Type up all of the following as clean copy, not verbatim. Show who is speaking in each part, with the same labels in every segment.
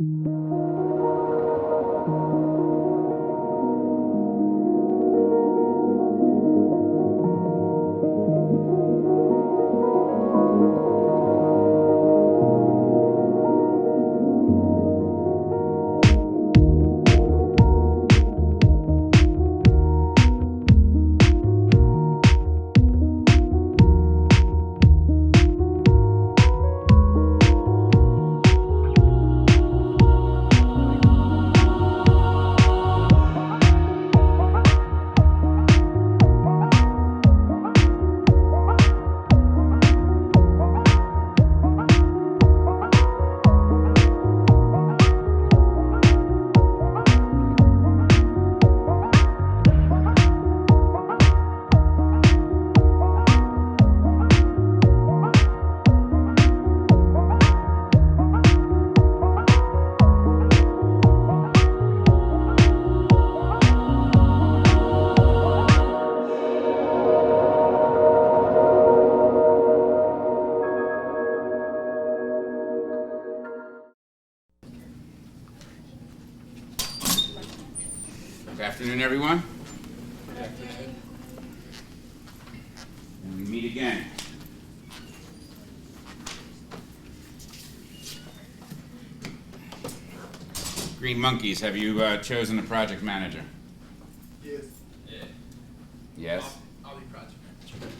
Speaker 1: Good afternoon, everyone. Good afternoon. And we meet again. Green Monkeys, have you chosen a project manager?
Speaker 2: Yes.
Speaker 3: Yeah.
Speaker 1: Yes?
Speaker 3: I'll be project manager.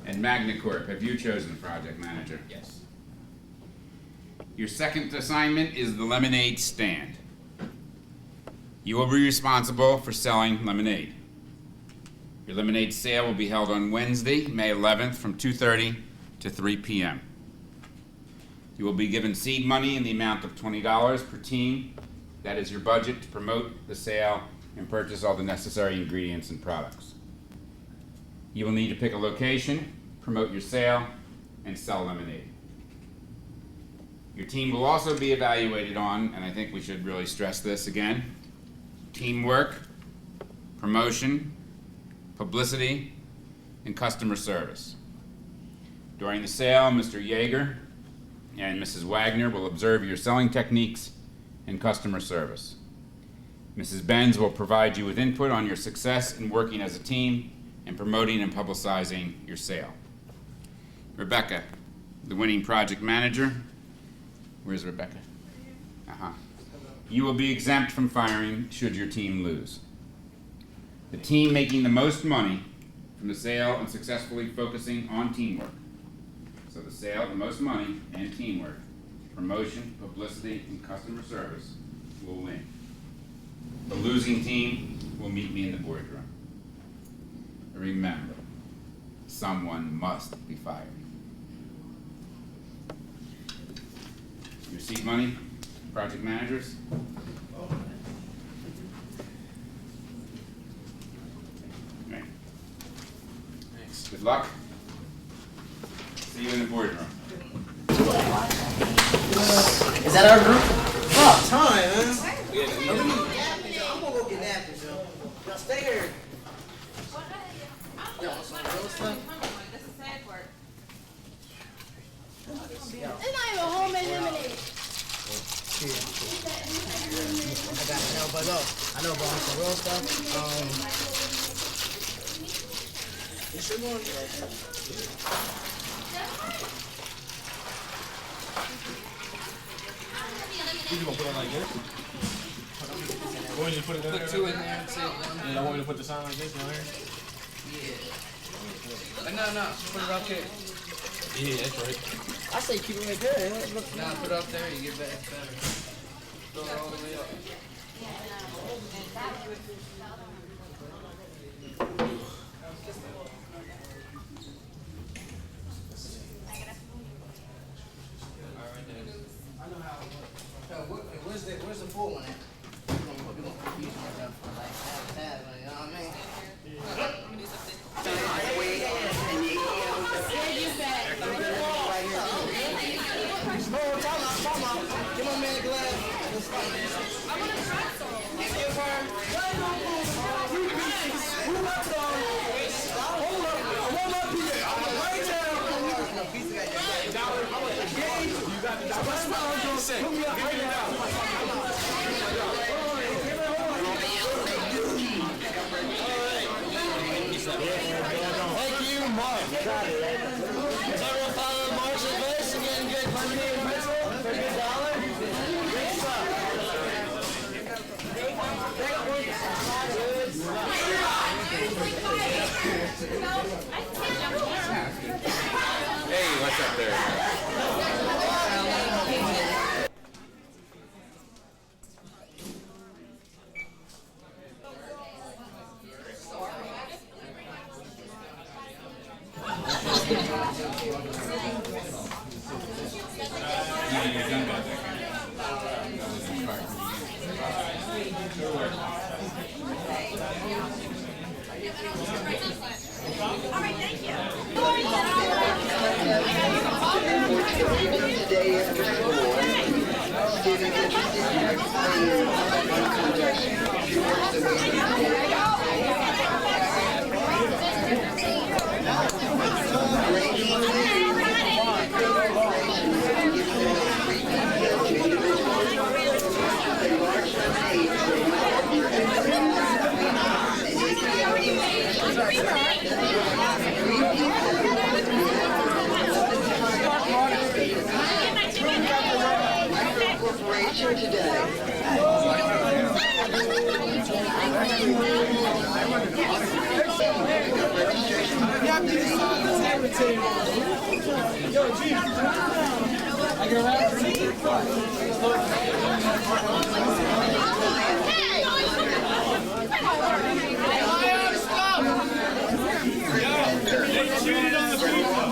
Speaker 1: And Magna Corp, have you chosen a project manager?
Speaker 3: Yes.
Speaker 1: Your second assignment is the lemonade stand. You will be responsible for selling lemonade. Your lemonade sale will be held on Wednesday, May 11th from 2:30 to 3 p.m. You will be given seed money in the amount of $20 per team. That is your budget to promote the sale and purchase all the necessary ingredients and products. You will need to pick a location, promote your sale, and sell lemonade. Your team will also be evaluated on, and I think we should really stress this again, teamwork, promotion, publicity, and customer service. During the sale, Mr. Yeager and Mrs. Wagner will observe your selling techniques and customer service. Mrs. Benz will provide you with input on your success in working as a team and promoting and publicizing your sale. Rebecca, the winning project manager. Where's Rebecca? You will be exempt from firing should your team lose. The team making the most money from the sale and successfully focusing on teamwork. So the sale, the most money, and teamwork, promotion, publicity, and customer service will win. The losing team will meet me in the boardroom. Remember, someone must be fired. Your seat money, project managers. Right.
Speaker 3: Thanks.
Speaker 1: Good luck. See you in the boardroom.
Speaker 4: Is that our group?
Speaker 2: Oh, time, man.
Speaker 3: Yeah,
Speaker 2: I'm gonna go get napkins, yo. Y'all stay here. Y'all want some real stuff?
Speaker 5: It's not even homemade lemonade.
Speaker 2: I got it now, but I know about some real stuff. You should go on.
Speaker 6: You gonna put it like this? Want me to put it
Speaker 3: put two in there and say
Speaker 6: Yeah, you want me to put the sign like this down here?
Speaker 3: yeah. No, put it up here.
Speaker 6: Yeah, that's right.
Speaker 2: I say keep it right there.
Speaker 3: No, put it up there, you get better. Throw it all the way up.
Speaker 2: Where's the full one at? We're gonna put these ones up for like half, you know what I mean? Oh, time out. Give my man a glass. Let's fight. I want to try some. Give her. Who left on? Hold up. I want my pizza. I'm right down. Mark. Got it. Is everyone following Mark's advice and getting good lemonade and pretzel for a good dollar? Great stuff.
Speaker 1: Hey, what's up there?
Speaker 5: Today after school, students interested in explaining corporation today.
Speaker 6: They cheated on the pizza.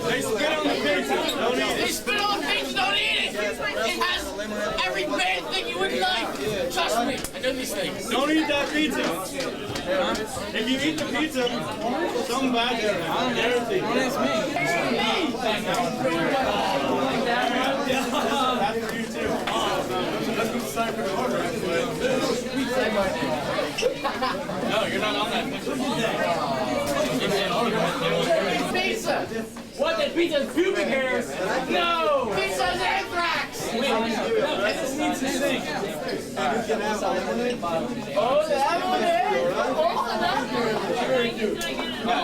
Speaker 6: They spit on the pizza. Don't eat it.
Speaker 2: They spit on the pizza, don't eat it! It has every bad thing you would like! Trust me, I know these things.
Speaker 6: Don't eat that pizza. If you eat the pizza, something bad's gonna happen. Guaranteed. Don't ask me. That's for you too. Let's go sign for the order. No, you're not on that
Speaker 2: Pizza! What, that pizza's pubic hairs? No! Pizza's anthrax! Wait, no, I just need to sing. Oh, that one there? Oh,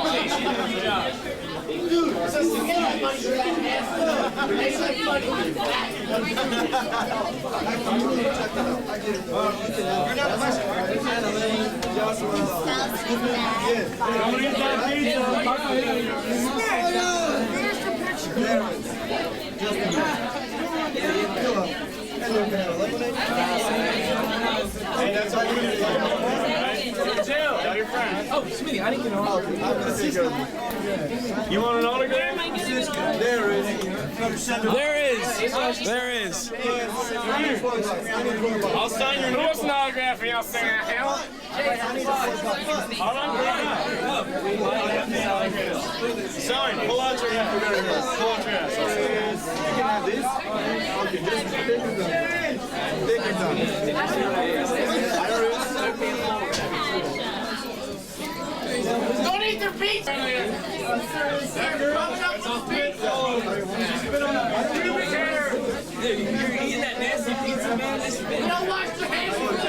Speaker 2: dude, so to get that money for that ass, it's like fucking back.
Speaker 6: Don't eat that pizza. Hey, that's all we're gonna do. Alright? Tell your friends.
Speaker 3: Oh, Smitty, I didn't get an autograph.
Speaker 6: You want an autograph?
Speaker 3: There is.
Speaker 6: I'll sign your name. Who wants an autograph for y'all singing that hell? Hold on, sign, pull out your ass. Pull out your ass. You can have this. Okay, just take your time.
Speaker 2: Don't eat their pizza!
Speaker 3: Dude, you're eating that nasty pizza, man. That's
Speaker 2: You don't wash your hands with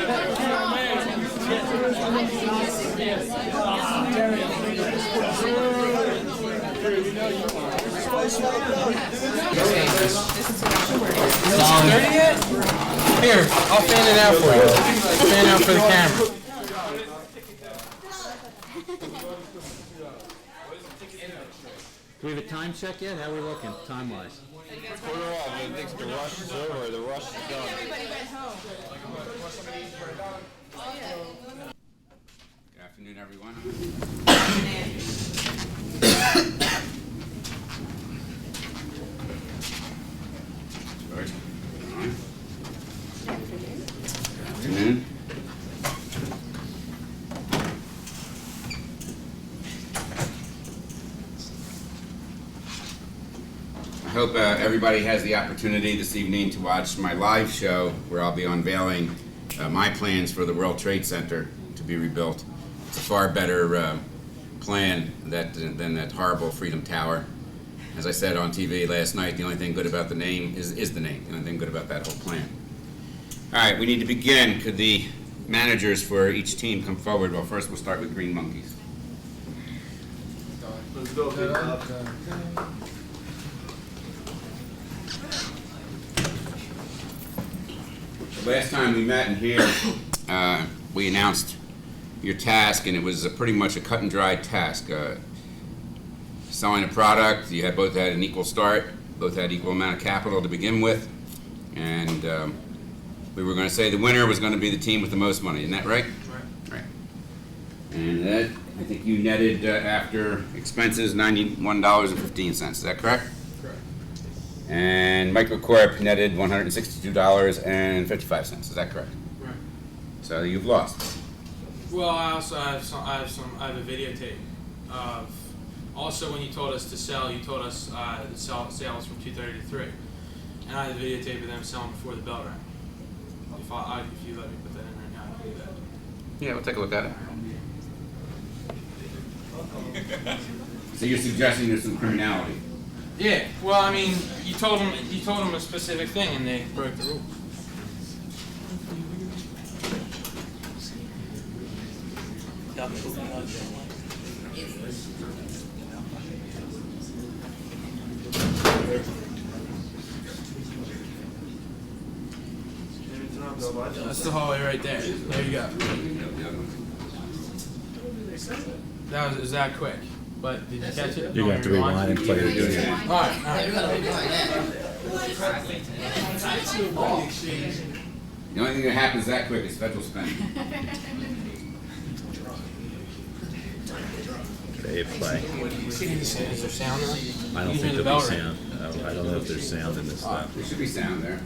Speaker 3: Here, I'll fan it out for you. Fan out for the camera.
Speaker 7: Do we have a time check yet? How are we looking, time-wise?
Speaker 8: Quarter off. I think the rush is over. The rush is done.
Speaker 1: Good afternoon, everyone. George. Good afternoon. I hope everybody has the opportunity this evening to watch my live show where I'll be unveiling my plans for the World Trade Center to be rebuilt. It's a far better plan than that horrible Freedom Tower. As I said on TV last night, the only thing good about the name is the name. The only thing good about that whole plan. All right, we need to begin. Could the managers for each team come forward? Well, first we'll start with Green Monkeys.
Speaker 6: Let's go, big up.
Speaker 1: Last time we met in here, we announced your task, and it was pretty much a cut and dry task. Selling a product, you had both had an equal start, both had equal amount of capital to begin with, and we were going to say the winner was going to be the team with the most money. Isn't that right? Right. And that, I think you netted after expenses $91.15. Is that correct? And Microcorp netted $162.55. Is that correct?
Speaker 3: Right.
Speaker 1: So you've lost.
Speaker 3: Well, I also have a videotape of, also when you told us to sell, you told us the sales from 2:30 to 3. And I had a videotape of them selling before the bell rang. If you let me put that in right now, I can do that.
Speaker 1: Yeah, we'll take a look at it. So you're suggesting there's some criminality?
Speaker 3: Yeah, well, I mean, you told them a specific thing and they broke the rules. That's the hallway right there. There you go. That was that quick. But did you catch it?
Speaker 7: You're gonna have to rewind and play it again.
Speaker 3: All right.
Speaker 1: The only thing that happens that quick is federal spending.
Speaker 7: They play.
Speaker 3: Is there sound now?
Speaker 7: I don't
Speaker 3: You
Speaker 7: think
Speaker 3: hear the
Speaker 7: there'll be
Speaker 3: bell ring.
Speaker 7: sound. I don't know if there's sound in this stuff.
Speaker 1: There should be sound there.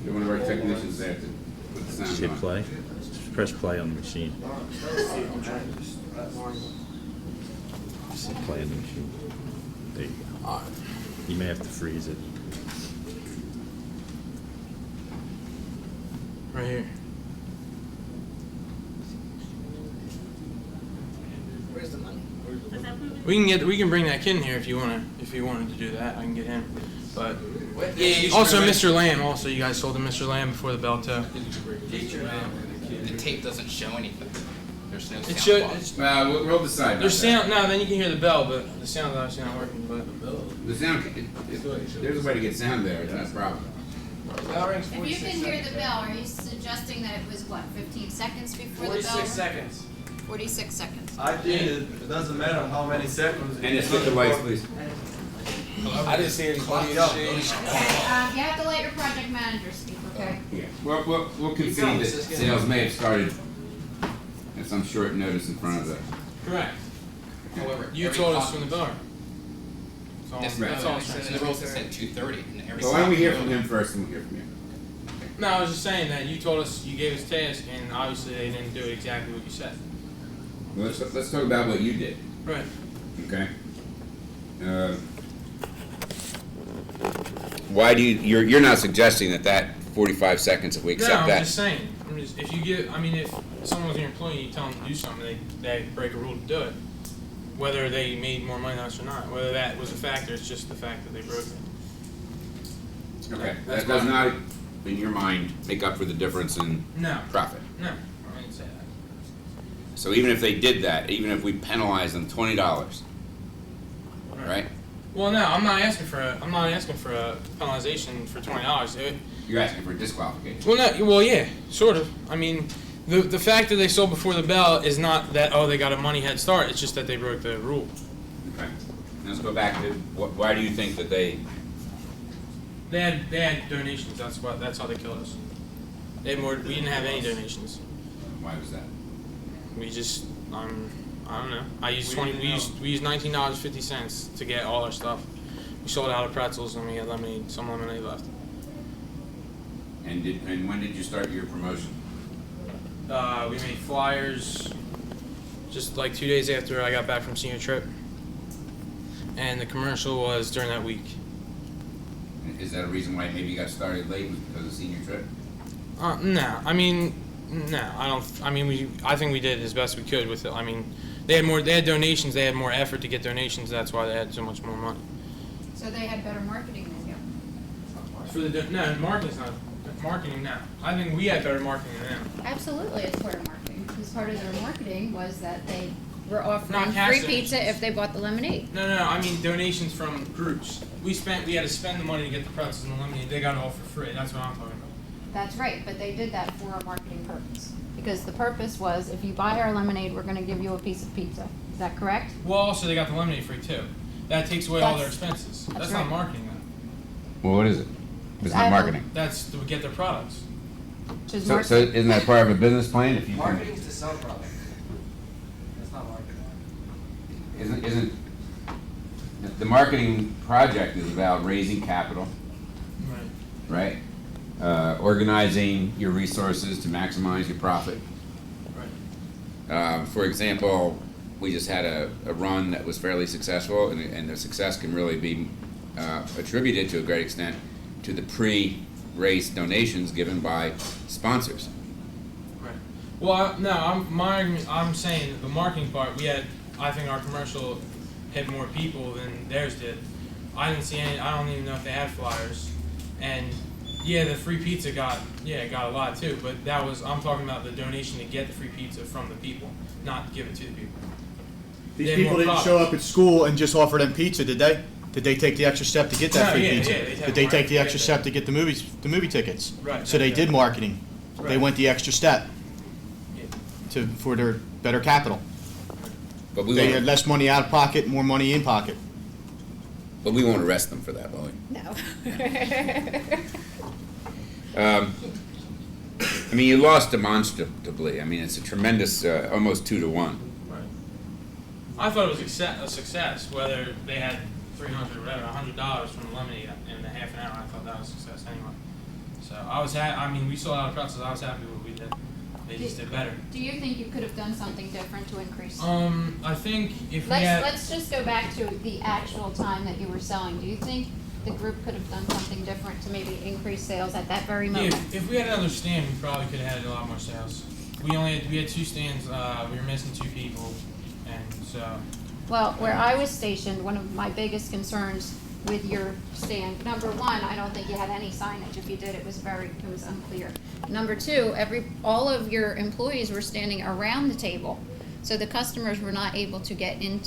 Speaker 1: You're one of our technicians there to put the sound
Speaker 7: Hit
Speaker 1: on.
Speaker 7: play. Just press play on the machine. Just hit play on the machine. There you go. You may have to freeze it.
Speaker 3: Right here.
Speaker 4: Where's the money?
Speaker 3: We can bring that kid in here if you wanted to do that. I can get him. But
Speaker 4: Yeah,
Speaker 3: also Mr. Lamb. Also, you guys sold to Mr. Lamb before the bell too.
Speaker 4: The tape doesn't show anything. There's no sound.
Speaker 3: It should.
Speaker 4: box.
Speaker 1: We'll decide about
Speaker 3: There's
Speaker 1: that.
Speaker 3: sound. No, then you can hear the bell, but the sound's obviously not working. But
Speaker 1: The sound, there's a way to get sound there, it's not a problem.
Speaker 9: If you can hear the bell, are you suggesting that it was, what, 15 seconds before the bell?
Speaker 2: seconds.
Speaker 9: 46 seconds.
Speaker 6: I did it. It doesn't matter how many seconds.
Speaker 1: And just hit the lights, please.
Speaker 8: I didn't see anybody in the shade.
Speaker 9: Okay, you have to let your project manager speak, okay?
Speaker 1: Yeah, we'll concede that sales may have started at some short notice in front of the.
Speaker 3: correct.
Speaker 4: However,
Speaker 3: You
Speaker 4: every
Speaker 3: told us
Speaker 4: copy-
Speaker 3: from the bell.
Speaker 4: That's
Speaker 1: Right.
Speaker 3: That's all.
Speaker 4: And the rules said 2:30, and every.
Speaker 1: Well, why don't we hear
Speaker 4: copy-
Speaker 1: from him first and we'll hear from you.
Speaker 3: No, I was just saying that you told us, you gave us task, and obviously they didn't do exactly what you said.
Speaker 1: Well, let's talk about what you did,
Speaker 3: Right.
Speaker 1: okay? Why do you're not suggesting that 45 seconds, if we
Speaker 3: No,
Speaker 1: accept
Speaker 3: I'm
Speaker 1: that?
Speaker 3: just saying. If you get, I mean, if someone was your employee and you tell them to do something, they break a rule to do it. Whether they made more money than us or not, whether that was a factor, it's just the fact that they broke it.
Speaker 1: Okay,
Speaker 3: That's
Speaker 1: that does
Speaker 3: fine.
Speaker 1: not, in your mind, make up for the difference in
Speaker 3: No,
Speaker 1: profit.
Speaker 3: no, I didn't say that.
Speaker 1: So even if they did that, even if we penalized them $20, right?
Speaker 3: Well, no, I'm not asking for a penalization for $20.
Speaker 1: You're asking for a disqualification.
Speaker 3: Well, no, well, yeah, sort of. I mean, the fact that they sold before the bell is not that, oh, they got a money head start. It's just that they broke the rule.
Speaker 1: Okay. Let's go back to why do you think that they?
Speaker 3: They had donations. That's how they killed us. They had more. We didn't have any donations.
Speaker 1: Why was that?
Speaker 3: We just I don't know. I used we used $19.50 to get all our stuff. We sold out of pretzels and we had some lemonade left.
Speaker 1: And when did you start your promotion?
Speaker 3: We made flyers just like 2 days after I got back from senior trip. And the commercial was during that week.
Speaker 1: Is that a reason why maybe you got started late was because of senior trip?
Speaker 3: No. I mean, no. I don't. I mean, I think we did as best we could with it. I mean, they had donations. They had more effort to get donations. That's why they had so much more money.
Speaker 9: So they had better marketing than you.
Speaker 3: For the marketing's not marketing now. I think we had better marketing than them.
Speaker 9: Absolutely, it's part of marketing. as part of their marketing was that they were offering
Speaker 3: Not cash
Speaker 9: free
Speaker 3: donations.
Speaker 9: pizza if they bought the lemonade.
Speaker 3: No, I mean donations from groups. We had to spend the money to get the pretzels and the lemonade. They got it all for free. That's what I'm talking about.
Speaker 9: That's right, but they did that for a marketing purpose. Because the purpose was, if you buy our lemonade, we're gonna give you a piece of pizza. Is that correct?
Speaker 3: Well, also they got the lemonade free too. That takes away all their
Speaker 9: That's-
Speaker 3: expenses.
Speaker 9: that's
Speaker 3: That's
Speaker 9: right.
Speaker 3: not marketing though.
Speaker 1: Well, what is it? It's
Speaker 9: I
Speaker 1: not
Speaker 9: don't-
Speaker 1: marketing.
Speaker 3: That's to get their products.
Speaker 9: Which is
Speaker 1: So isn't that part of a business plan? If you can,
Speaker 2: Marketing is to sell product. That's not marketing.
Speaker 1: isn't the marketing project is about raising capital,
Speaker 3: Right.
Speaker 1: right? Organizing your resources to maximize your profit.
Speaker 3: Right.
Speaker 1: For example, we just had a run that was fairly successful, and the success can really be attributed to a great extent to the pre-race donations given by sponsors.
Speaker 3: Right. Well, I'm saying that the marketing part. I think our commercial hit more people than theirs did. I didn't see any. I don't even know if they had flyers. And yeah, the free pizza got a lot too. But I'm talking about the donation to get the free pizza from the people, not give it to the people.
Speaker 6: These
Speaker 3: They had
Speaker 6: people
Speaker 3: more
Speaker 6: didn't show
Speaker 3: products.
Speaker 6: up at school and just offer them pizza, did they? Did they take the extra step to get that
Speaker 3: No,
Speaker 6: free
Speaker 3: yeah,
Speaker 6: pizza?
Speaker 3: yeah, they had
Speaker 6: Did they
Speaker 3: more
Speaker 6: take the
Speaker 3: to
Speaker 6: extra
Speaker 3: get
Speaker 6: step to get the movie tickets?
Speaker 3: Right,
Speaker 6: So they
Speaker 3: yeah.
Speaker 6: did marketing. They
Speaker 3: Right.
Speaker 6: went the extra step
Speaker 3: Yeah.
Speaker 6: for their better capital.
Speaker 1: But we
Speaker 6: They
Speaker 1: won't,
Speaker 6: had less money out of pocket, more money in pocket.
Speaker 1: but we won't arrest them for that, will we?
Speaker 9: No.
Speaker 1: I mean, you lost demonstrably. I mean, it's a tremendous, almost 2-1.
Speaker 3: Right. I thought it was a success, whether they had $300 or whatever, $100 from the lemonade in the half an hour. I thought that was a success anyway. So I was I mean, we sold out of pretzels. I was happy with what we did. They just did better.
Speaker 9: Do you think you could have done something different to increase?
Speaker 3: I think if we had.
Speaker 9: Let's just go back to the actual time that you were selling. Do you think the group could have done something different to maybe increase sales at that very
Speaker 3: Yeah,
Speaker 9: moment?
Speaker 3: if we had another stand, we probably could have had a lot more sales. We had 2 stands. We were missing 2 people, and so.
Speaker 9: Well, where I was stationed, one of my biggest concerns with your stand, number one, I don't think you had any signage. If you did, it was unclear. Number two, all of your employees were standing around the table, so the customers were not able to get in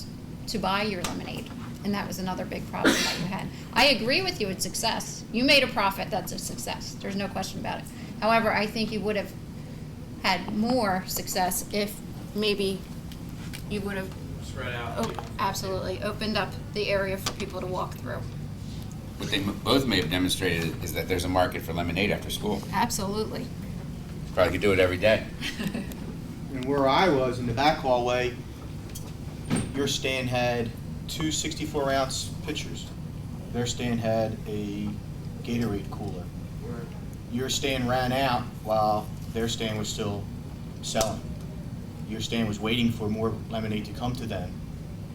Speaker 9: to buy your lemonade. And that was another big problem that you had. I agree with you, it's success. You made a profit, that's a success. There's no question about it. However, I think you would have had more success if maybe you would have
Speaker 3: Spread out.
Speaker 9: absolutely opened up the area for people to walk through.
Speaker 1: What they both may have demonstrated is that there's a market for lemonade after school.
Speaker 9: Absolutely.
Speaker 1: Probably could do it every day.
Speaker 6: And where I was, in the back hallway, your stand had 2 64-ounce pitchers. Their stand had a Gatorade cooler. Your stand ran out while their stand was still selling. Your stand was waiting for more lemonade to come to them,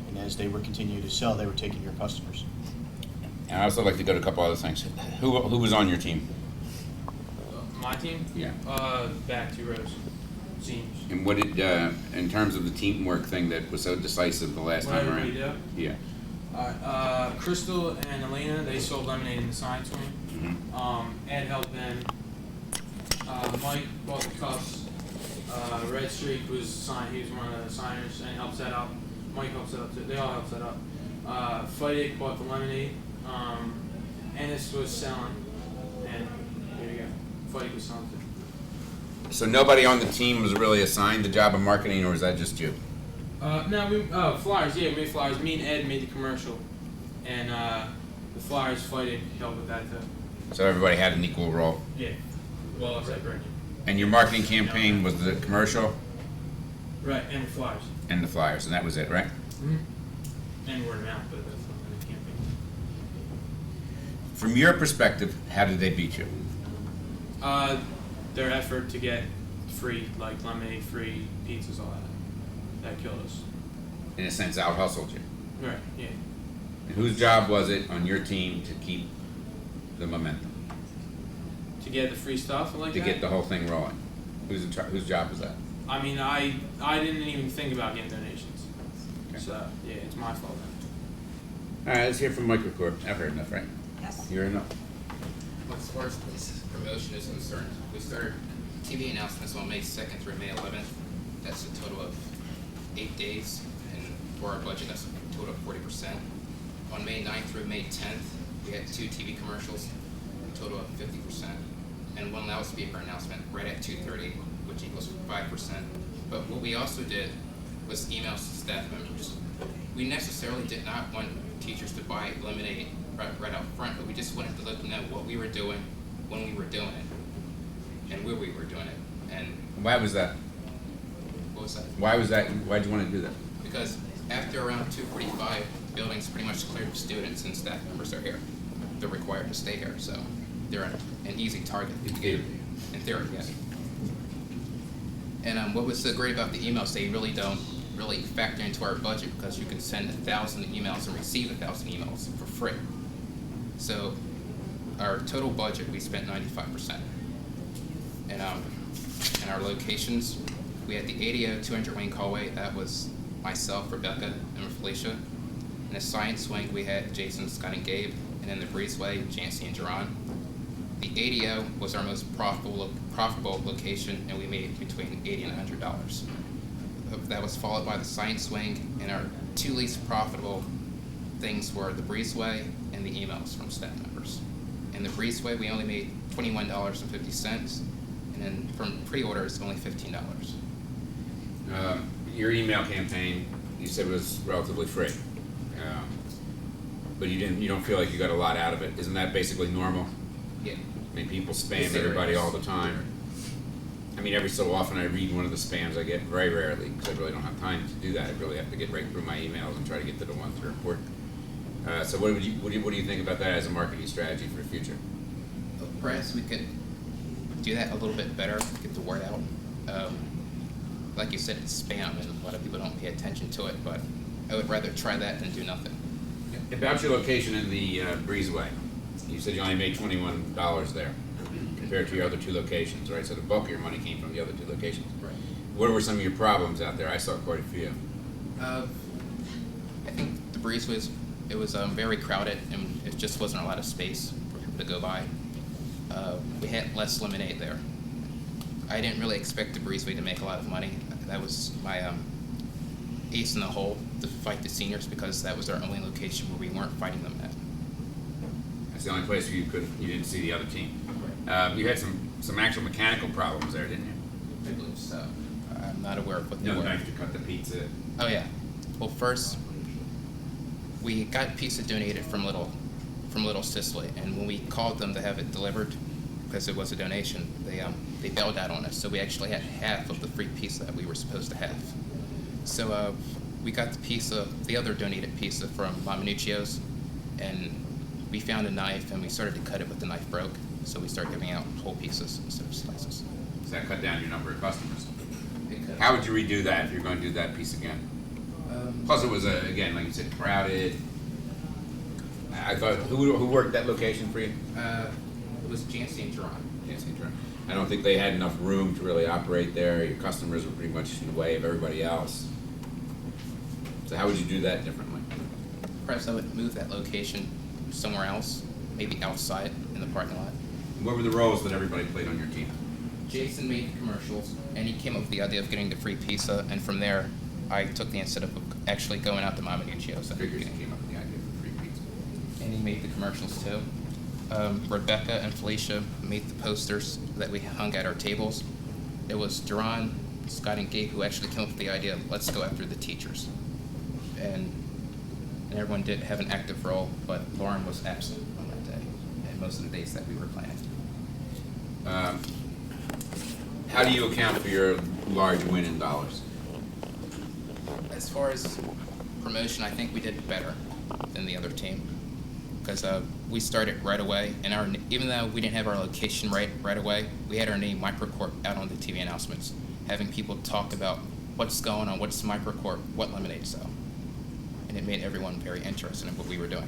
Speaker 6: and as they were continuing to sell, they were taking your customers.
Speaker 1: And I also like to go to a couple other things. Who was on your team?
Speaker 3: My team?
Speaker 1: Yeah.
Speaker 3: Back 2 rows. Seniors.
Speaker 1: And what did, in terms of the teamwork thing that was so decisive the last
Speaker 3: What
Speaker 1: time
Speaker 3: everybody
Speaker 1: around?
Speaker 3: do?
Speaker 1: Yeah.
Speaker 3: Alright, Crystal and Elena, they sold lemonade in the science wing.
Speaker 1: Mhm.
Speaker 3: Ed helped them. Mike bought the cups. Red Streak he was one of the signers and helped set up. Mike helped set up too. They all helped set up. Fightick bought the lemonade. Ennis was selling. And here you go. Fightick was selling too.
Speaker 1: So nobody on the team was really assigned the job of marketing, or was that just you?
Speaker 3: No, flyers. Yeah, we made flyers. Me and Ed made the commercial, and the flyers Fightick helped with that too.
Speaker 1: So everybody had an equal role.
Speaker 3: Yeah. Well, except Brittany.
Speaker 1: And your marketing campaign was the commercial
Speaker 3: Right, and the flyers.
Speaker 1: and the flyers, and that was it, right?
Speaker 3: Mm-hmm. And word of mouth, but that's not in the campaign.
Speaker 1: From your perspective, how did they beat you?
Speaker 3: Their effort to get free, like lemonade, free pizzas, all that killed us.
Speaker 1: In a sense, out hustled you.
Speaker 3: Right, yeah.
Speaker 1: And whose job was it on your team to keep the momentum,
Speaker 3: To get the free stuff like
Speaker 1: to
Speaker 3: that?
Speaker 1: get the whole thing rolling? Whose job was that?
Speaker 3: I mean, I didn't even think about getting donations.
Speaker 1: Okay.
Speaker 3: So, yeah, it's my fault then.
Speaker 1: All right, let's hear from Microcorp. I've heard enough, right?
Speaker 9: Yes.
Speaker 1: You heard enough.
Speaker 4: As far as this promotion is concerned, we started TV announcements on May 2nd through May 11th. that's a total of 8 days, and for our budget, that's a total of 40%. On May 9th through May 10th, we had 2 TV commercials, a total of 50%, and 1 loudspeaker announcement right at 2:30, which equals 5%. But what we also did was emails to staff members. We necessarily did not want teachers to buy lemonade right out front, but we just wanted to let them know what we were doing, when we were doing it, and where we were doing it. And
Speaker 1: Why was that?
Speaker 4: what was that?
Speaker 1: Why was that? Why'd you want to do that?
Speaker 4: Because after around 2:45, the building's pretty much cleared of students and staff members are here. They're required to stay here, so they're an easy target.
Speaker 1: In theory.
Speaker 4: In theory, yes. And what was so great about the emails, they really don't really factor into our budget because you can send 1,000 emails and receive 1,000 emails for free. So our total budget, we spent 95%. And in our locations, we had the ADO 200 Wayne Hallway, that was myself, Rebecca, and Felicia. In the Science Wing, we had Jason, Scott, and Gabe, and in the Breezeway, Jancy and Jerron. The ADO was our most profitable location, and we made between $80 and $100. That was followed by the Science Wing, and our 2 least profitable things were the Breezeway and the emails from staff members. In the Breezeway, we only made $21.50, and then from pre-orders, only $15.
Speaker 1: Your email campaign, you said was relatively free, but you don't feel like you got a lot out of it. Isn't that basically normal?
Speaker 4: Yeah.
Speaker 1: I mean, people spam everybody all the time. I mean, every so often I read one of the spams I get, very rarely, because I really don't have time to do that. I really have to get right through my emails and try to get to the ones that are important. So what do you think about that as a marketing strategy for the future?
Speaker 4: Perhaps we could do that a little bit better, get the word out. Like you said, it's spam, and a lot of people don't pay attention to it, but I would rather try that than do nothing.
Speaker 1: About your location in the Breezeway, you said you only made $21 there compared to your other 2 locations, right? So the bulk of your money came from the other 2 locations.
Speaker 4: Right.
Speaker 1: What were some of your problems out there? I saw quite a few.
Speaker 4: I think the Breezeway was very crowded, and it just wasn't a lot of space for people to go by. We had less lemonade there. I didn't really expect the Breezeway to make a lot of money. That was my ace in the hole to fight the seniors, because that was our only location where we weren't fighting them at.
Speaker 1: That's the only place you didn't see the other team. You had some actual mechanical problems there, didn't you?
Speaker 4: I believe so. I'm not aware of what they
Speaker 1: No
Speaker 4: were.
Speaker 1: knife to cut the pizza.
Speaker 4: Oh yeah. Well, first we got pizza donated from Little Sicily, and when we called them to have it delivered, because it was a donation, they bailed out on us. So we actually had half of the free pizza that we were supposed to have. So we got the other donated pizza from Domenico's, and we found a knife, and we started to cut it, but the knife broke. So we started giving out whole pieces instead of slices.
Speaker 1: Does that cut down your number of customers? How would you redo that if you're going to do that piece again? Plus, it was again, like you said, crowded. I thought who worked that location for you?
Speaker 4: It was Jancy and Jerron.
Speaker 1: Jancy and Jerron. I don't think they had enough room to really operate there. Your customers were pretty much in the way of everybody else. So how would you do that differently?
Speaker 4: Perhaps I would move that location somewhere else, maybe outside in the parking lot.
Speaker 1: What were the roles that everybody played on your team?
Speaker 4: Jason made the commercials, and he came up with the idea of getting the free pizza, and from there, I took the initiative of actually going out to Domenico's.
Speaker 1: Figures he came up with the idea for free pizza.
Speaker 4: And he made the commercials too. Rebecca and Felicia made the posters that we hung at our tables. It was Jerron, Scott, and Gabe who actually came up with the idea of let's go after the teachers. And everyone did have an active role, but Lauren was absent on that day, and most of the days that we were planning.
Speaker 1: How do you account for your large win in dollars?
Speaker 4: As far as promotion, I think we did better than the other team, because we started right away, and even though we didn't have our location right away, we had our name Microcorp out on the TV announcements, having people talk about what's going on, what's Microcorp, what lemonade sell, and it made everyone very interested in what we were doing.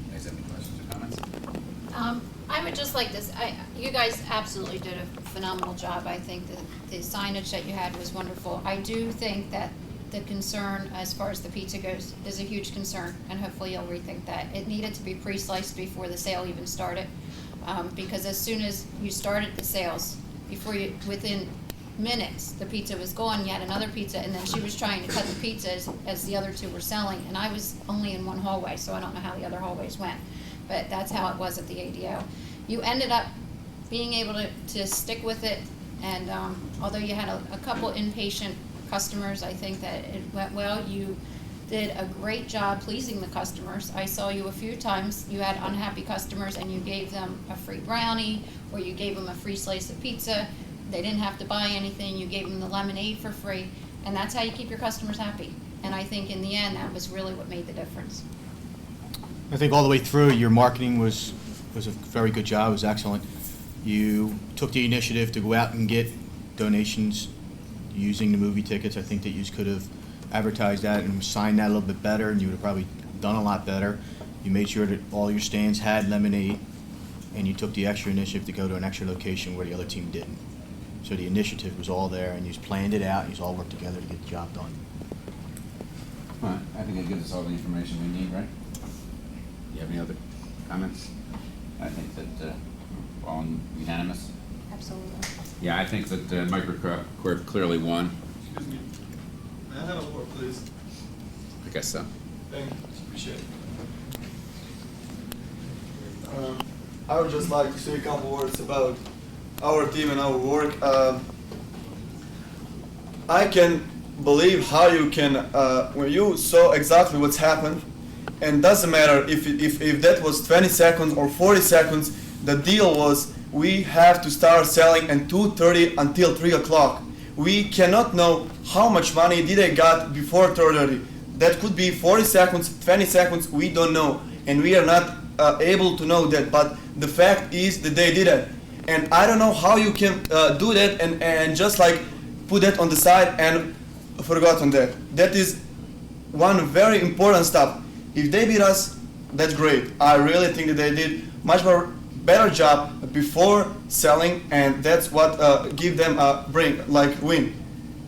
Speaker 1: You guys have any questions or comments?
Speaker 9: I would just like this, you guys absolutely did a phenomenal job. I think that the signage that you had was wonderful. I do think that the concern as far as the pizza goes is a huge concern, and hopefully you'll rethink that. It needed to be pre-sliced before the sale even started, because as soon as you started the sales, within minutes, the pizza was gone, you had another pizza, and then she was trying to cut the pizza as the other two were selling, and I was only in one hallway, so I don't know how the other hallways went. But that's how it was at the ADO. You ended up being able to stick with it, and although you had a couple impatient customers, I think that it went well. You did a great job pleasing the customers. I saw you a few times, you had unhappy customers and you gave them a free brownie, or you gave them a free slice of pizza. They didn't have to buy anything, you gave them the lemonade for free, and that's how you keep your customers happy. And I think in the end, that was really what made the difference.
Speaker 6: I think all the way through, your marketing was a very good job, it was excellent. You took the initiative to go out and get donations using the movie tickets. I think that you could have advertised that and signed that a little bit better, and you would have probably done a lot better. You made sure that all your stands had lemonade, and you took the extra initiative to go to an extra location where the other team didn't. So the initiative was all there, and you just planned it out, and you all worked together to get the job done.
Speaker 1: All right, I think it gives us all the information we need, right? You have any other comments? I think that all unanimous.
Speaker 9: Absolutely.
Speaker 1: Yeah, I think that MicroCorp clearly won.
Speaker 10: Excuse me. May I have a word, please?
Speaker 1: I guess so.
Speaker 10: Thank you. Appreciate it. I would just like to say a couple words about our team and our work. I can believe how you can, when you saw exactly what's happened, and doesn't matter if that was 20 seconds or 40 seconds, the deal was we have to start selling at 2:30 until 3 o'clock. We cannot know how much money did they got before 3:30. That could be 40 seconds, 20 seconds, we don't know. And we are not able to know that, but the fact is that they did it. And I don't know how you can do that and just like put that on the side and forgot on that. That is one very important stuff. If they beat us, that's great. I really think that they did much more better job before selling, and that's what give them a win.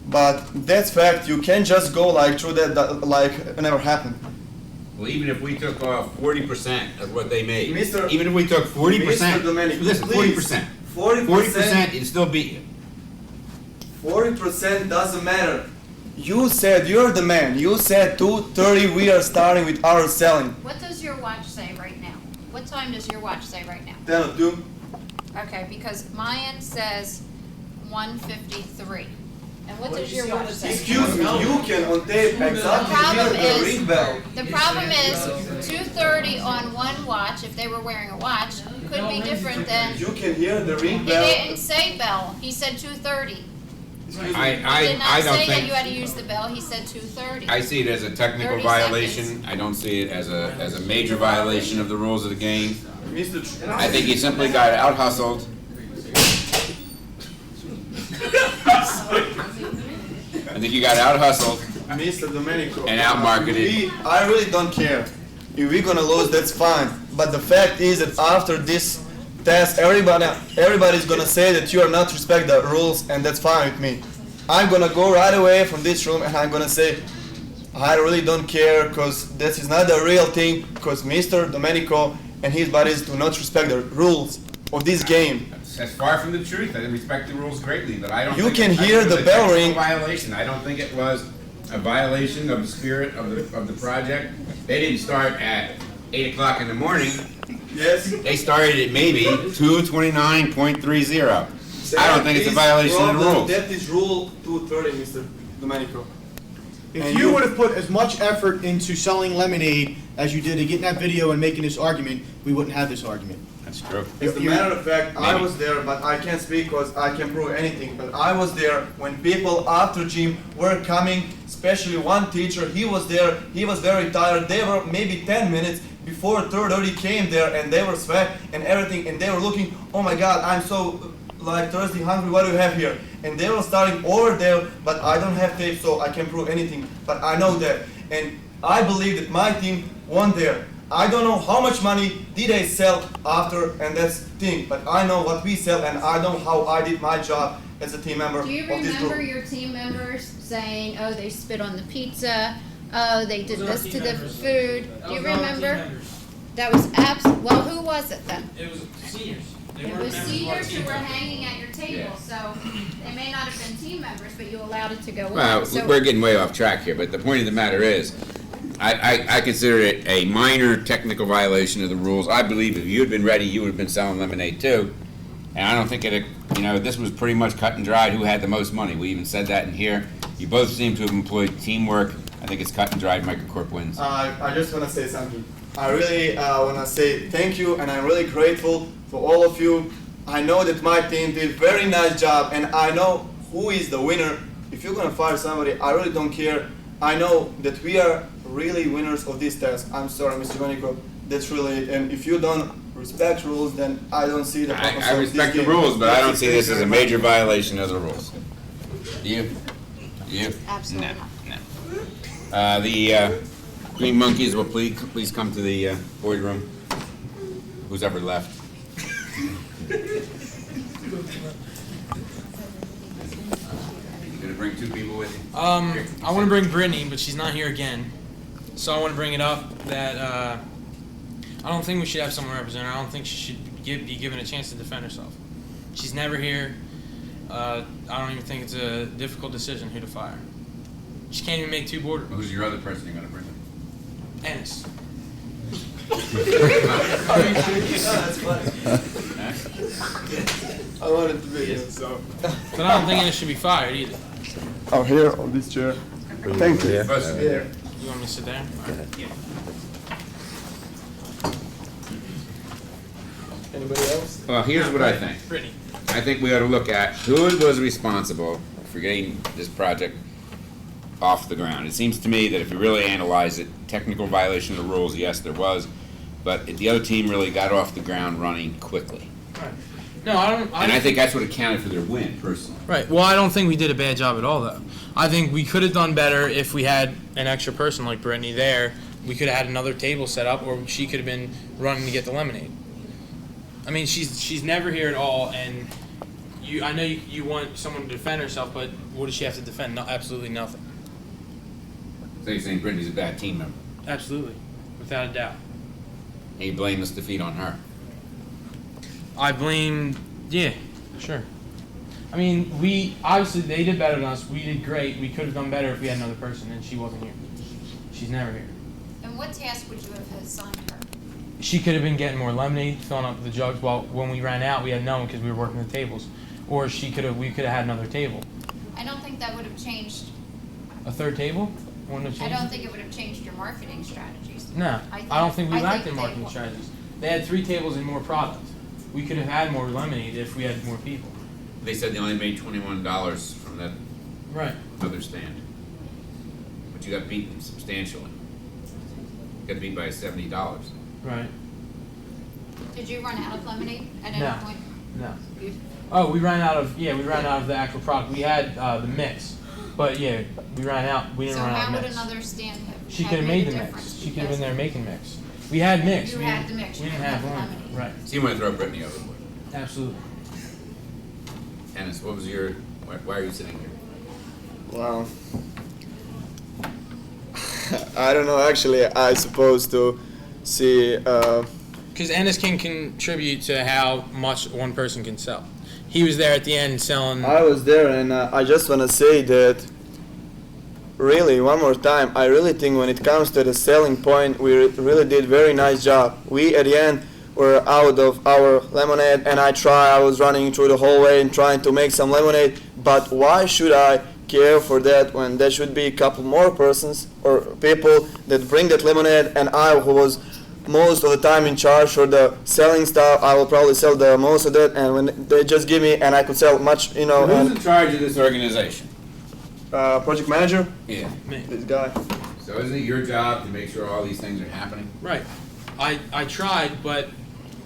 Speaker 10: But that's fact. You can't just go like through that like it never happened.
Speaker 1: Well, even if we took off 40% of what they made,
Speaker 10: Mr.
Speaker 1: even if we took 40%,
Speaker 10: Mr. Domenico,
Speaker 1: listen,
Speaker 10: please.
Speaker 1: 40%,
Speaker 10: 40%,
Speaker 1: it'd still beat you.
Speaker 10: 40% doesn't matter. You said you're the man. You said 2:30 we are starting with our selling.
Speaker 9: What does your watch say right now? What time does your watch say right now?
Speaker 10: 10 of 2.
Speaker 9: Okay, because mine says 1:53. And what does your watch say?
Speaker 10: Excuse me, you can on tape exactly hear the ring bell.
Speaker 9: The problem is 2:30 on one watch, if they were wearing a watch, could be different than,
Speaker 10: You can hear the ring
Speaker 9: he
Speaker 10: bell.
Speaker 9: didn't say bell, he said 2:30.
Speaker 10: Excuse me.
Speaker 9: He did
Speaker 1: I
Speaker 9: not
Speaker 1: don't
Speaker 9: say that
Speaker 1: think,
Speaker 9: you had to use the bell, he said 2:30.
Speaker 1: I see it as a technical
Speaker 9: 30
Speaker 1: violation.
Speaker 9: seconds.
Speaker 1: I don't see it as a major violation of the rules of the game.
Speaker 10: Mr.
Speaker 1: I think he simply got out hustled. I think you got out hustled.
Speaker 10: Mr. Domenico.
Speaker 1: And out-marketed.
Speaker 10: I really don't care. If we're gonna lose, that's fine. But the fact is that after this test, everybody's gonna say that you are not respect the rules, and that's fine with me. I'm gonna go right away from this room and I'm gonna say, I really don't care, because this is not the real thing, because Mr. Domenico and his buddies do not respect the rules of this game.
Speaker 1: That's far from the truth. I respect the rules greatly, but I don't.
Speaker 10: You
Speaker 1: think
Speaker 10: can
Speaker 1: I think
Speaker 10: hear
Speaker 1: it was
Speaker 10: the
Speaker 1: a
Speaker 10: bell
Speaker 1: technical
Speaker 10: ring.
Speaker 1: Violation. I don't think it was a violation of the spirit of the project. They didn't start at 8 o'clock in the morning.
Speaker 10: Yes?
Speaker 1: They started at maybe 2:29.30. I don't think it's a violation of the rules.
Speaker 10: That is rule 230, Mr. Domenico.
Speaker 6: If
Speaker 10: And
Speaker 6: you
Speaker 10: you-
Speaker 6: would have put as much effort into selling lemonade as you did to getting that video and making this argument, we wouldn't have this argument.
Speaker 1: That's true.
Speaker 10: As a matter of fact, I was there, but I can't speak because I can't prove anything. But I was there when people after gym were coming, especially one teacher, he was there, he was very tired. They were maybe 10 minutes before 3:30 came there, and they were sweat and everything, and they were looking, oh my God, I'm so like thirsty, hungry, what do you have here? And they were starting over there, but I don't have tape, so I can't prove anything. But I know that, and I believe that my team won there. I don't know how much money did they sell after, and that's the thing. But I know what we sell, and I know how I did my job as a team member
Speaker 9: Do you
Speaker 10: of this
Speaker 9: remember
Speaker 10: group.
Speaker 9: your team members saying, oh, they spit on the pizza, oh, they did this to the food? Do you remember? That was well, who was it then?
Speaker 3: It was seniors. They
Speaker 9: It
Speaker 3: weren't
Speaker 9: was
Speaker 3: members of our
Speaker 9: seniors
Speaker 3: team.
Speaker 9: who were hanging at your table, so they may not have been team members, but you allowed it to go
Speaker 1: Well,
Speaker 9: on. So
Speaker 1: we're getting way off track here, but the point of the matter is, I consider it a minor technical violation of the rules. I believe if you had been ready, you would have been selling lemonade too. And I don't think this was pretty much cut and dried who had the most money. We even said that in here. You both seem to have employed teamwork. I think it's cut and dried, Microcorp wins.
Speaker 10: I just want to say something. I really want to say thank you, and I'm really grateful for all of you. I know that my team did a very nice job, and I know who is the winner. If you're going to fire somebody, I really don't care. I know that we are really winners of this test. I'm sorry, Mr. Domenico. That's really it. And if you don't respect rules, then I don't see the purpose
Speaker 1: I
Speaker 10: of
Speaker 1: respect
Speaker 10: this
Speaker 1: the
Speaker 10: game.
Speaker 1: rules, but I don't see this as a major violation of the rules. You?
Speaker 9: Absolutely
Speaker 1: No,
Speaker 9: not.
Speaker 1: no. The Green Monkeys will please come to the boardroom. Who's ever left? You gonna bring two people with you?
Speaker 3: I want to bring Brittany, but she's not here again. So I want to bring it up that I don't think we should have someone represent her. I don't think she should be given a chance to defend herself. She's never here. I don't even think it's a difficult decision who to fire. She can't even make two board.
Speaker 1: Who's your other person you're gonna bring?
Speaker 3: Ennis.
Speaker 10: That's funny. I wanted to be here, so.
Speaker 3: But I don't think Ennis should be fired either.
Speaker 10: Oh, here on this chair. Thank you.
Speaker 1: Yeah.
Speaker 3: You want me to sit there? All right.
Speaker 10: Anybody else?
Speaker 1: Well, here's what I think.
Speaker 3: Brittany.
Speaker 1: I think we ought to look at who was responsible for getting this project off the ground. It seems to me that if you really analyze it, technical violation of the rules, yes, there was, but the other team really got off the ground running quickly.
Speaker 3: Right. No, I don't.
Speaker 1: And I think that's what accounted for their win, personally.
Speaker 3: Right. Well, I don't think we did a bad job at all, though. I think we could have done better if we had an extra person like Brittany there. We could have had another table set up, or she could have been running to get the lemonade. I mean, she's never here at all, and I know you want someone to defend herself, but what does she have to defend? No, absolutely nothing.
Speaker 1: So you're saying Brittany's a bad team member,
Speaker 3: Absolutely, without a doubt.
Speaker 1: and you blame this defeat on her.
Speaker 3: I blame, yeah, sure. I mean, obviously they did better than us. We did great. We could have done better if we had another person, and she wasn't here. She's never here.
Speaker 9: And what task would you have assigned her?
Speaker 3: She could have been getting more lemonade, filling up the jugs. While when we ran out, we had no one because we were working the tables. Or we could have had another table.
Speaker 9: I don't think that would have changed.
Speaker 3: A third table? Wouldn't have
Speaker 9: I
Speaker 3: changed
Speaker 9: don't
Speaker 3: it?
Speaker 9: think it would have changed your marketing strategies.
Speaker 3: No, I don't think we
Speaker 9: I
Speaker 3: lacked
Speaker 9: think
Speaker 3: in
Speaker 9: they
Speaker 3: marketing
Speaker 9: would.
Speaker 3: strategies. They had 3 tables and more product. We could have had more lemonade if we had more people.
Speaker 1: They said they only made $21 from that
Speaker 3: Right.
Speaker 1: other stand. But you got beaten substantially. You got beat by $70.
Speaker 3: Right.
Speaker 9: Did you run out of lemonade at any
Speaker 3: No.
Speaker 9: point?
Speaker 3: No.
Speaker 9: You-
Speaker 3: Oh, we ran out of the actual product. We had the mix, but yeah, we ran out. We didn't
Speaker 9: So
Speaker 3: run out
Speaker 9: how
Speaker 3: of
Speaker 9: would
Speaker 3: mix.
Speaker 9: another stand have?
Speaker 3: She
Speaker 9: have
Speaker 3: could have made
Speaker 9: a
Speaker 3: the mix.
Speaker 9: difference?
Speaker 3: She could have been
Speaker 9: Because
Speaker 3: there making mix. We had mix.
Speaker 9: You
Speaker 3: we
Speaker 9: had the mix,
Speaker 3: We
Speaker 9: you
Speaker 3: didn't
Speaker 9: didn't
Speaker 3: have
Speaker 9: have the
Speaker 3: one.
Speaker 9: lemonade.
Speaker 3: Right.
Speaker 1: So you want to throw Brittany overboard.
Speaker 3: Absolutely.
Speaker 1: Dennis, why are you sitting here?
Speaker 10: Wow. I don't know. Actually, I supposed to see.
Speaker 3: Because Ennis can contribute to how much one person can sell. He was there at the end selling.
Speaker 10: I was there, and I just want to say that. Really, one more time, I really think when it comes to the selling point, we really did very nice job. We at the end were out of our lemonade, and I was running through the hallway and trying to make some lemonade. But why should I care for that when there should be a couple more persons or people that bring that lemonade, and I, who was most of the time in charge for the selling stuff, I will probably sell the most of that, and when they just give me, and I could sell much,
Speaker 1: Who's
Speaker 10: and
Speaker 1: in charge of this organization?
Speaker 10: project manager,
Speaker 1: Yeah.
Speaker 3: Me.
Speaker 10: this guy.
Speaker 1: So isn't it your job to make sure all these things are happening?
Speaker 3: Right. I tried, but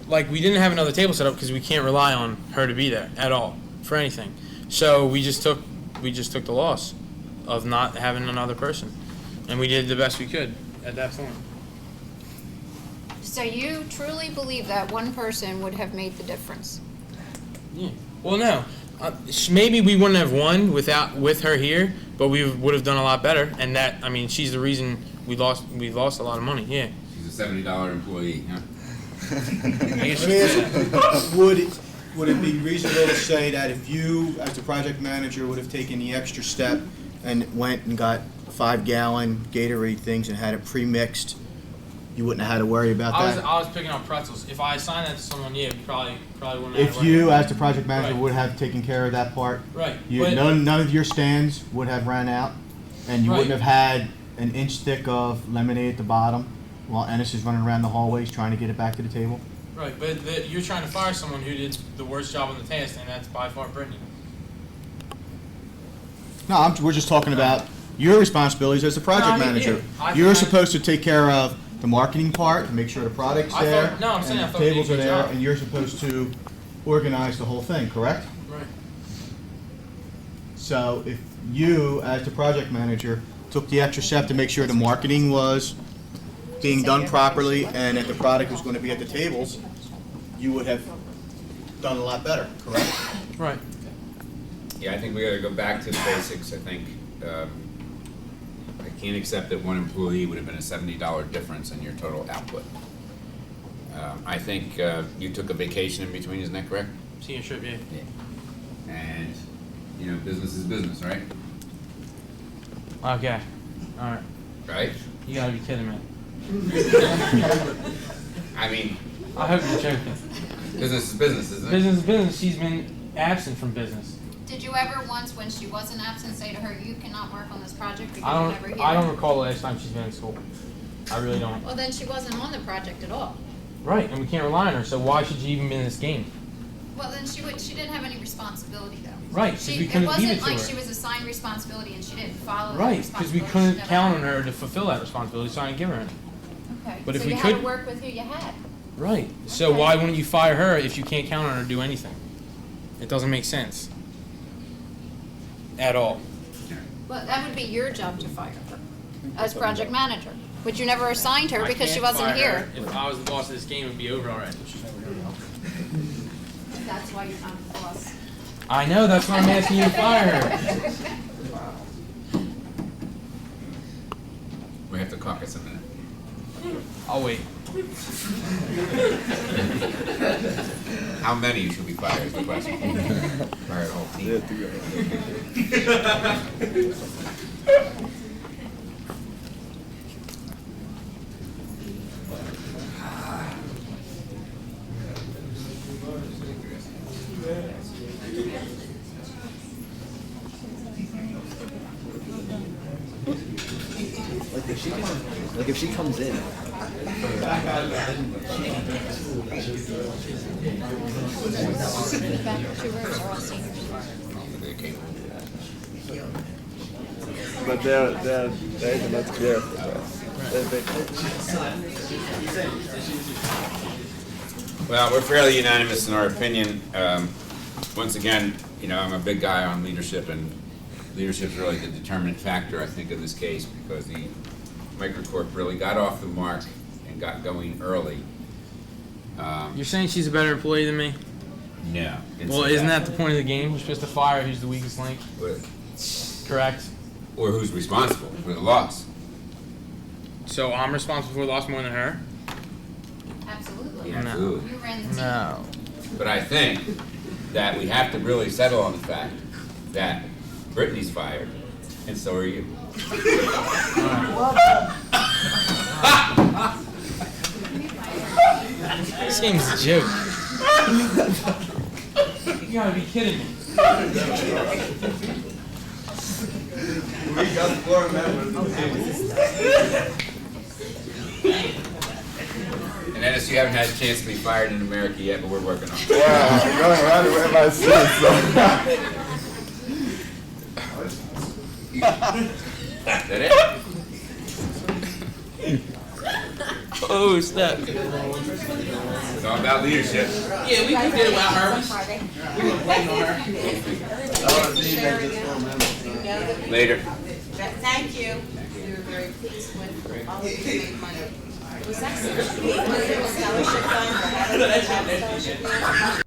Speaker 3: like we didn't have another table set up because we can't rely on her to be there at all for anything. So we just took the loss of not having another person, and we did the best we could at that point.
Speaker 9: So you truly believe that one person would have made the difference?
Speaker 3: Yeah. Well, no. Maybe we wouldn't have won with her here, but we would have done a lot better. And that, I mean, she's the reason we lost a lot of money. Yeah.
Speaker 1: She's a $70 employee, huh?
Speaker 3: I guess you could say that.
Speaker 6: would it be reasonable to say that if you, as the project manager, would have taken the extra step and went and got 5-gallon Gatorade things and had it pre-mixed, you wouldn't have had to worry about that?
Speaker 3: I was picking up pretzels. If I assigned that to someone, yeah, probably wouldn't have to
Speaker 6: If
Speaker 3: worry
Speaker 6: you,
Speaker 3: about
Speaker 6: as the project manager,
Speaker 3: Right.
Speaker 6: would have taken care of that part,
Speaker 3: Right.
Speaker 6: you,
Speaker 3: But-
Speaker 6: none of your stands would have ran out, and you
Speaker 3: Right.
Speaker 6: wouldn't have had an inch thick of lemonade at the bottom while Ennis is running around the hallways trying to get it back to the table.
Speaker 3: Right, but you're trying to fire someone who did the worst job on the task, and that's by far Brittany.
Speaker 6: No, we're just talking about your responsibilities as the project
Speaker 3: No, I mean,
Speaker 6: manager.
Speaker 3: yeah, I-
Speaker 6: You're supposed to take care of the marketing part, to make sure the product's
Speaker 3: I
Speaker 6: there,
Speaker 3: thought- no, I'm saying I
Speaker 6: and the
Speaker 3: thought we did a
Speaker 6: tables are
Speaker 3: good
Speaker 6: there,
Speaker 3: job.
Speaker 6: and you're supposed to organize the whole thing, correct?
Speaker 3: Right.
Speaker 6: So if you, as the project manager, took the extra step to make sure the marketing was being done properly and that the product was going to be at the tables, you would have done a lot better, correct?
Speaker 3: Right.
Speaker 1: Yeah, I think we gotta go back to the basics. I think, I can't accept that one employee would have been a $70 difference in your total output. I think, you took a vacation in between, isn't that correct?
Speaker 3: Senior trip, yeah.
Speaker 1: Yeah. And, you know, business is business, right?
Speaker 3: Okay. All right.
Speaker 1: Right?
Speaker 3: You gotta be kidding me.
Speaker 1: I mean,
Speaker 3: I hope you're joking.
Speaker 1: business is business, isn't it?
Speaker 3: Business is business. She's been absent from business.
Speaker 9: Did you ever once, when she wasn't absent, say to her, you cannot work on this project because
Speaker 3: I
Speaker 9: you're
Speaker 3: don't.
Speaker 9: never here?
Speaker 3: I don't recall the last time she's been in school. I really don't.
Speaker 9: Well, then she wasn't on the project at all.
Speaker 3: Right, and we can't rely on her. So why should she even be in this game?
Speaker 9: Well, then she didn't have any responsibility though.
Speaker 3: Right, 'cause we couldn't give it to
Speaker 9: wasn't like
Speaker 3: her.
Speaker 9: she was assigned responsibility and she didn't follow that
Speaker 3: Right, because we
Speaker 9: responsibility.
Speaker 3: couldn't
Speaker 9: She never
Speaker 3: count
Speaker 9: had.
Speaker 3: on her to fulfill that responsibility, so I didn't give her any.
Speaker 9: Okay,
Speaker 3: But if
Speaker 9: so
Speaker 3: we
Speaker 9: you had to
Speaker 3: could-
Speaker 9: work with who you had.
Speaker 3: Right. So
Speaker 9: Okay.
Speaker 3: why wouldn't you fire her if you can't count on her to do anything? It doesn't make sense. At all.
Speaker 9: Well, that would be your job to fire her as project manager, but you never assigned her
Speaker 3: I
Speaker 9: because she
Speaker 3: can't
Speaker 9: wasn't
Speaker 3: fire
Speaker 9: here.
Speaker 3: her. If I was the boss of this game, it would be over already.
Speaker 9: That's why you're not the boss.
Speaker 3: I know, that's why I'm asking you to fire her.
Speaker 1: We have to caucus a minute.
Speaker 3: I'll wait.
Speaker 1: How many should we fire is the question. Fire the whole team.
Speaker 5: Like if she comes in.
Speaker 9: The back two rows are all seniors.
Speaker 8: But they're not clear for that.
Speaker 1: Well, we're fairly unanimous in our opinion. Once again, you know, I'm a big guy on leadership, and leadership is really the determinant factor, I think, in this case, because the Microcorp really got off the mark and got going early.
Speaker 3: You're saying she's a better employee than me?
Speaker 1: No. didn't
Speaker 3: Well,
Speaker 1: say
Speaker 3: isn't that the point of the game? We're supposed to fire who's the weakest link, correct?
Speaker 1: Or who's responsible for the loss?
Speaker 3: So I'm responsible for the loss more than her?
Speaker 9: Absolutely.
Speaker 3: No.
Speaker 1: Absolutely.
Speaker 9: You ran the team.
Speaker 3: No.
Speaker 1: But I think that we have to really settle on the fact that Brittany's fired, and so are you.
Speaker 3: This game's a joke. You gotta be kidding me.
Speaker 10: We got 4 members of the team.
Speaker 1: And Ennis, you haven't had a chance to be fired in America yet, but we're working on it.
Speaker 8: Yeah, I'm going around with my suit, so.
Speaker 1: Is that it?
Speaker 3: Oh, snap.
Speaker 1: It's all about leadership.
Speaker 3: Yeah, we did it without her. We were waiting on her.
Speaker 1: Later.
Speaker 11: Thank you. We were very pleased with all of the made money. Was that scholarship fund or how did they have a scholarship fund?